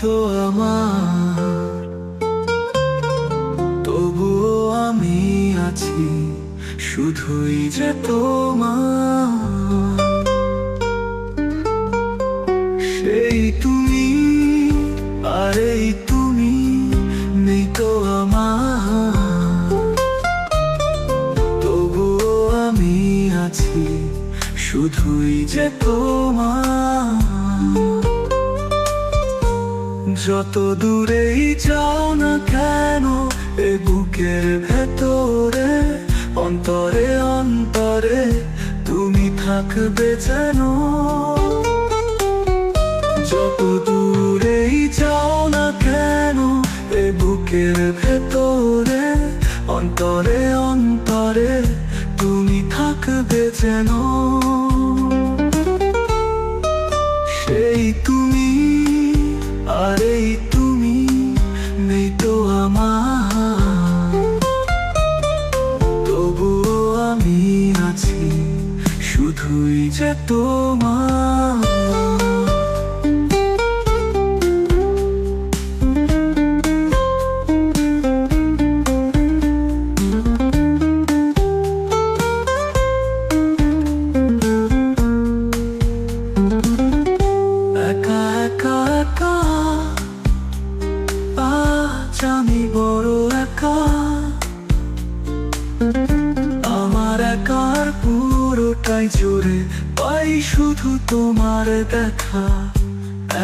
তো আমার, তবুও আমি আছি শুধুই যে তোমার। সেই তুমি আর এই তুমি নেই তো আমার, তবুও আমি আছি শুধুই যে তোমার। যত দূরেই যাও না কেন এ বুকের ভেতরে, অন্তরে অন্তরে তুমি থাকবে যেন। যত দূরেই যাও না কেন এ বুকের ভেতরে, অন্তরে অন্তরে তুমি থাকবে যেন। সেই তুমি আর এই তুমি নেই তো আমার, তবুও আমি আছি শুধুই যে তোমার। একা একা একা আজ আমি বড় একা, আমার একার পুরোটাই জুড়ে পাই শুধু তোমার দেখা।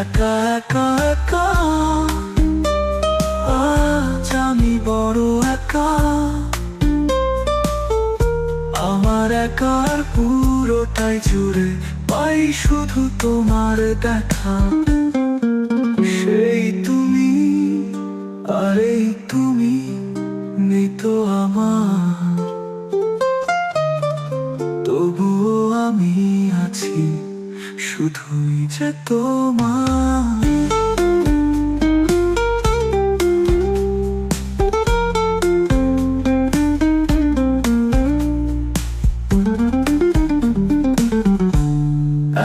একা একা একা আজ আমি বড় একা, আমার একার পুরোটাই জুড়ে পাই শুধু তোমার দেখা। সেই তুমি আর এই তুমি নেই তো আমার, তবুও আমি আছি শুধুই যে তোমার।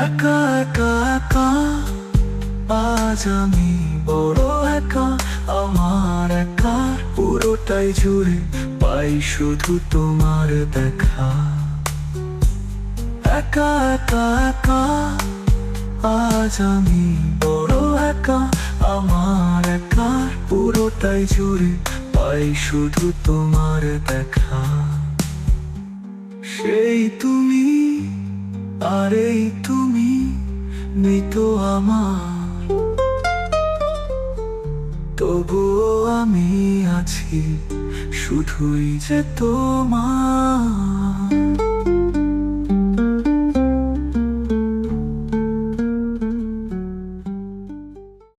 একা একা একা আজ আমি বড় একা, আমার একার পুরোটাই জুড়ে পাই শুধু তোমার দেখা। একা একা একা আজ আমি বড় একা, আমার একার পুরোটাই জুড়ে পাই শুধু তোমার দেখা। সেই তুমি আর এই তুমি নেই তো আমার, তবুও আমি আছি শুধুই যে তোমার।